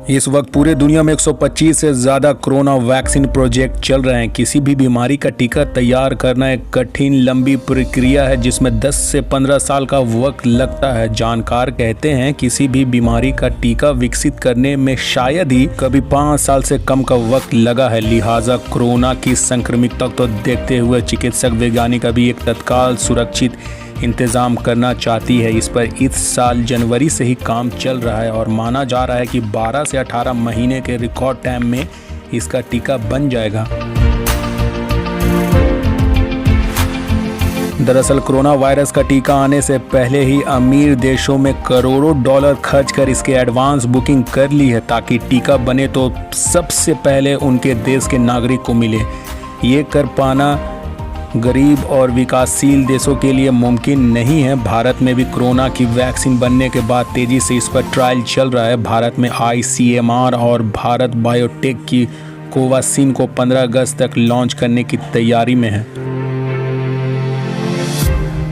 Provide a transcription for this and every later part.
इस वक्त पूरे दुनिया में 125 से ज़्यादा कोरोना वैक्सीन प्रोजेक्ट चल रहे हैं। किसी भी बीमारी का टीका तैयार करना एक कठिन लंबी प्रक्रिया है जिसमें 10 से 15 साल का वक्त लगता है। जानकार कहते हैं किसी भी बीमारी का टीका विकसित करने में शायद ही कभी 5 साल से कम का वक्त लगा है। लिहाजा कोरोना की संक्रमितता को देखते हुए चिकित्सक वैज्ञानिक अभी एक तत्काल सुरक्षित इंतज़ाम करना चाहती है। इस पर इस साल जनवरी से ही काम चल रहा है और माना जा रहा है कि 12 से 18 महीने के रिकॉर्ड टाइम में इसका टीका बन जाएगा। दरअसल कोरोना वायरस का टीका आने से पहले ही अमीर देशों में करोड़ों डॉलर खर्च कर इसके एडवांस बुकिंग कर ली है ताकि टीका बने तो सबसे पहले उनके देश के नागरिक को मिले। ये कर पाना गरीब और विकासशील देशों के लिए मुमकिन नहीं है। भारत में भी कोरोना की वैक्सीन बनने के बाद तेज़ी से इस पर ट्रायल चल रहा है। भारत में ICMR और भारत बायोटेक की कोवाक्सिन को 15 अगस्त तक लॉन्च करने की तैयारी में है।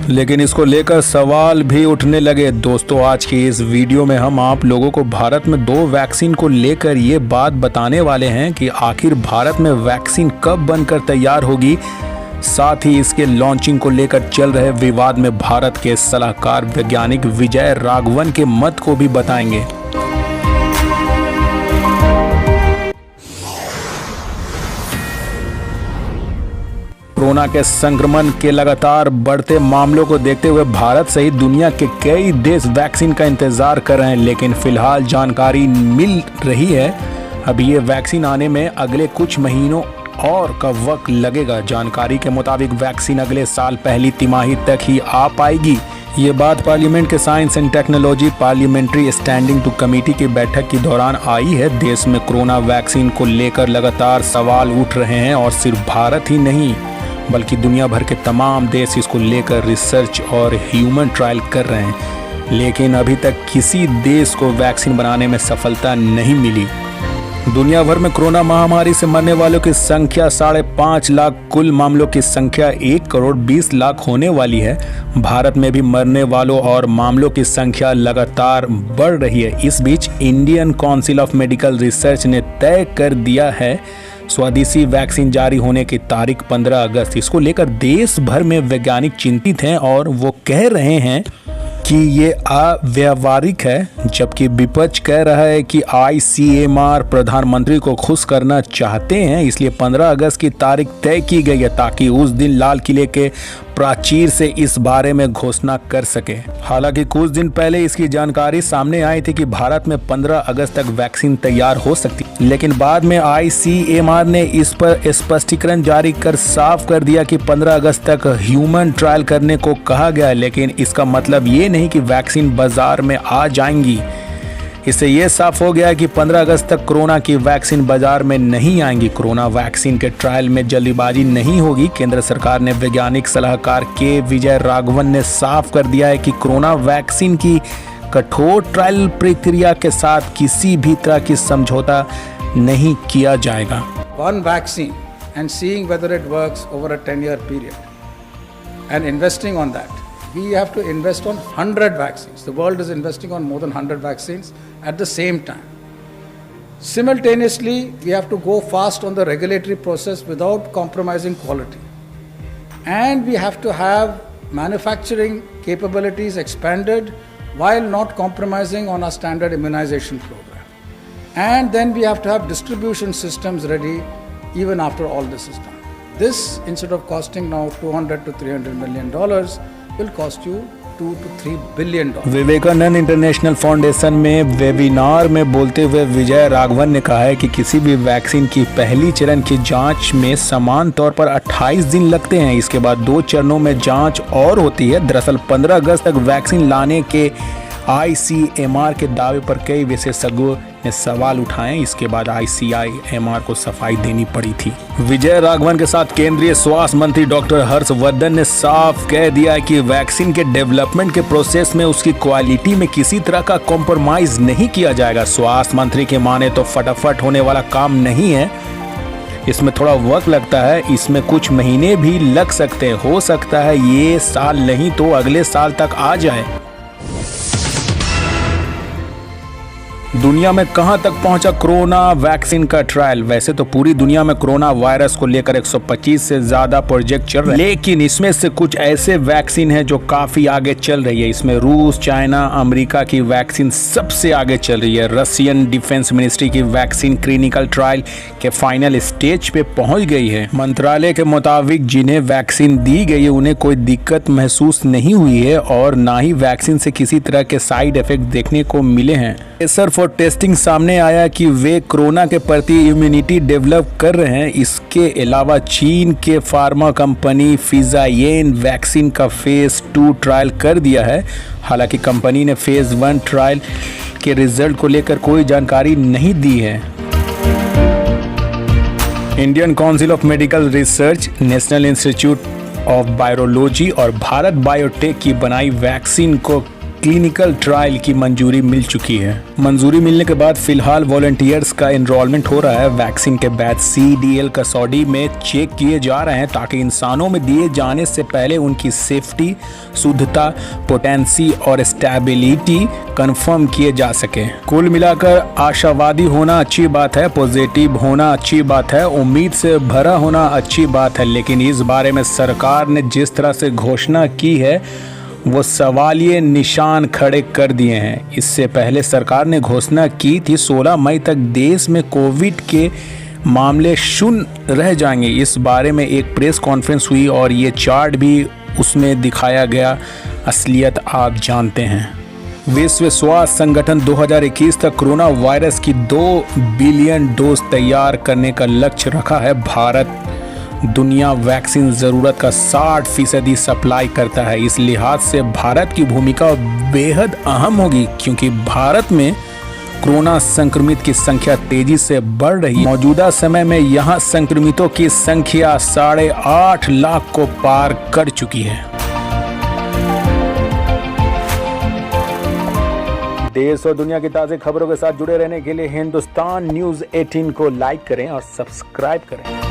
लेकिन इसको लेकर सवाल भी उठने लगे। दोस्तों, आज की इस वीडियो में हम आप लोगों को भारत में 2 वैक्सीन को लेकर ये बात बताने वाले हैं कि आखिर भारत में वैक्सीन कब बनकर तैयार होगी। साथ ही इसके लॉन्चिंग को लेकर चल रहे विवाद में भारत के सलाहकार वैज्ञानिक विजय राघवन के मत को भी बताएंगे। कोरोना के संक्रमण के लगातार बढ़ते मामलों को देखते हुए भारत सहित दुनिया के कई देश वैक्सीन का इंतजार कर रहे हैं, लेकिन फिलहाल जानकारी मिल रही है अभी ये वैक्सीन आने में अगले कुछ महीनों और का वक्त लगेगा। जानकारी के मुताबिक वैक्सीन अगले साल पहली तिमाही तक ही आ पाएगी। ये बात पार्लियामेंट के science and technology parliamentary standing to committee की बैठक के दौरान आई है। देश में कोरोना वैक्सीन को लेकर लगातार सवाल उठ रहे हैं और सिर्फ भारत ही नहीं बल्कि दुनिया भर के तमाम देश इसको लेकर रिसर्च और ह्यूमन ट्रायल कर रहे हैं, लेकिन अभी तक किसी देश को वैक्सीन बनाने में सफलता नहीं मिली। दुनिया भर में कोरोना महामारी से मरने वालों की संख्या 5.5 लाख, कुल मामलों की संख्या 1,20,00,000 होने वाली है। भारत में भी मरने वालों और मामलों की संख्या लगातार बढ़ रही है। इस बीच Indian Council of Medical Research ने तय कर दिया है स्वदेशी वैक्सीन जारी होने की तारीख 15 अगस्त। इसको लेकर देश भर में वैज्ञानिक चिंतित हैं और वो कह रहे हैं कि ये अव्यावहारिक है, जबकि विपक्ष कह रहा है कि ICMR प्रधानमंत्री को खुश करना चाहते हैं, इसलिए 15 अगस्त की तारीख तय की गई है ताकि उस दिन लाल किले के प्राचीर से इस बारे में घोषणा कर सके। हालांकि कुछ दिन पहले इसकी जानकारी सामने आई थी कि भारत में 15 अगस्त तक वैक्सीन तैयार हो सकती, लेकिन बाद में ICMR ने इस पर स्पष्टीकरण जारी कर साफ कर दिया कि 15 अगस्त तक ह्यूमन ट्रायल करने को कहा गया है। लेकिन इसका मतलब ये नहीं कि वैक्सीन बाजार में आ जाएंगी। इससे ये साफ हो गया है कि 15 अगस्त तक कोरोना की वैक्सीन बाजार में नहीं आएंगी। कोरोना वैक्सीन के ट्रायल में जल्दीबाजी नहीं होगी। केंद्र सरकार ने वैज्ञानिक सलाहकार के विजय राघवन ने साफ कर दिया है कि कोरोना वैक्सीन की कठोर ट्रायल प्रक्रिया के साथ किसी भी तरह की समझौता नहीं किया जाएगा। One vaccine and seeing whether it works over a 10-year period and investing on that. We have to invest on 100 vaccines. The world is investing on more than 100 vaccines at the same time. Simultaneously, we have to go fast on the regulatory process without compromising quality. And we have to have manufacturing capabilities expanded while not compromising on our standard immunization program. And then we have to have distribution systems ready even after all this is done. This, instead of costing now $200 to $300 million, will cost you $2 to $3 billion. Vivekananda international foundation में webinar में बोलते हुए विजय राघवन ने कहा है कि किसी भी वैक्सीन की पहली चरण की जांच में समान तौर पर 28 दिन लगते हैं। इसके बाद 2 चरणों में जांच और होती है। दरअसल 15 अगस्त तक वैक्सीन लाने के ICMR के दावे पर कई विशेषज्ञों ने सवाल उठाए। इसके बाद ICMR को सफाई देनी पड़ी थी। विजय राघवन के साथ केंद्रीय स्वास्थ्य मंत्री डॉक्टर हर्षवर्धन ने साफ कह दिया कि वैक्सीन के डेवलपमेंट के प्रोसेस में उसकी क्वालिटी में किसी तरह का कॉम्प्रोमाइज नहीं किया जाएगा। स्वास्थ्य मंत्री के माने तो फटाफट होने वाला काम नहीं है, इसमें थोड़ा वक्त लगता है, इसमें कुछ महीने भी लग सकते हैं। हो सकता है ये साल नहीं तो अगले साल तक आ जाए। दुनिया में कहां तक पहुंचा कोरोना वैक्सीन का ट्रायल। वैसे तो पूरी दुनिया में कोरोना वायरस को लेकर 125 से ज्यादा प्रोजेक्ट चल रहे हैं, लेकिन इसमें से कुछ ऐसे वैक्सीन हैं जो काफी आगे चल रही है। इसमें रूस, चाइना, अमेरिका की वैक्सीन सबसे आगे चल रही है। रशियन डिफेंस मिनिस्ट्री की वैक्सीन क्लिनिकल ट्रायल के फाइनल स्टेज पे पहुंच गई है। मंत्रालय के मुताबिक जिन्हें वैक्सीन दी गई है उन्हें कोई दिक्कत महसूस नहीं हुई है और ना ही वैक्सीन से किसी तरह के साइड इफेक्ट देखने को मिले हैं। सर फॉर टेस्टिंग सामने आया कि वे कोरोना के प्रति इम्यूनिटी डेवलप कर रहे हैं। इसके अलावा चीन के फार्मा कंपनी फिजायेन वैक्सीन का फेज 2 ट्रायल कर दिया है। हालांकि कंपनी ने फेज 1 ट्रायल के रिजल्ट को लेकर कोई जानकारी नहीं दी है। Indian Council of Medical research, national institute of virology और भारत बायोटेक की बनाई वैक्सीन को क्लिनिकल ट्रायल की मंजूरी मिल चुकी है। मंजूरी मिलने के बाद फिलहाल वॉलंटियर्स का एनरोलमेंट हो रहा है। वैक्सीन के बैच CDL कसौटी में चेक किए जा रहे हैं ताकि इंसानों में दिए जाने से पहले उनकी सेफ्टी, शुद्धता, पोटेंसी और स्टेबिलिटी कंफर्म किए जा सके। कुल मिलाकर आशावादी होना अच्छी बात है, पॉजिटिव होना अच्छी बात है, उम्मीद से भरा होना अच्छी बात है, लेकिन इस बारे में सरकार ने जिस तरह से घोषणा की है वो सवालिए निशान खड़े कर दिए हैं। इससे पहले सरकार ने घोषणा की थी 16 मई तक देश में कोविड के मामले शून्य रह जाएंगे। इस बारे में एक प्रेस कॉन्फ्रेंस हुई और ये चार्ट भी उसमें दिखाया गया। असलियत आप जानते हैं। विश्व स्वास्थ्य संगठन 2021 तक कोरोना वायरस की 2 बिलियन डोज तैयार करने का लक्ष्य रखा है। भारत दुनिया वैक्सीन ज़रूरत का 60% सप्लाई करता है। इस लिहाज से भारत की भूमिका बेहद अहम होगी क्योंकि भारत में कोरोना संक्रमित की संख्या तेजी से बढ़ रही है। मौजूदा समय में यहाँ संक्रमितों की संख्या 8.5 लाख को पार कर चुकी है। देश और दुनिया की ताज़ा खबरों के साथ जुड़े रहने के लिए हिंदुस्तान न्यूज़ 18 को लाइक करें और सब्सक्राइब करें।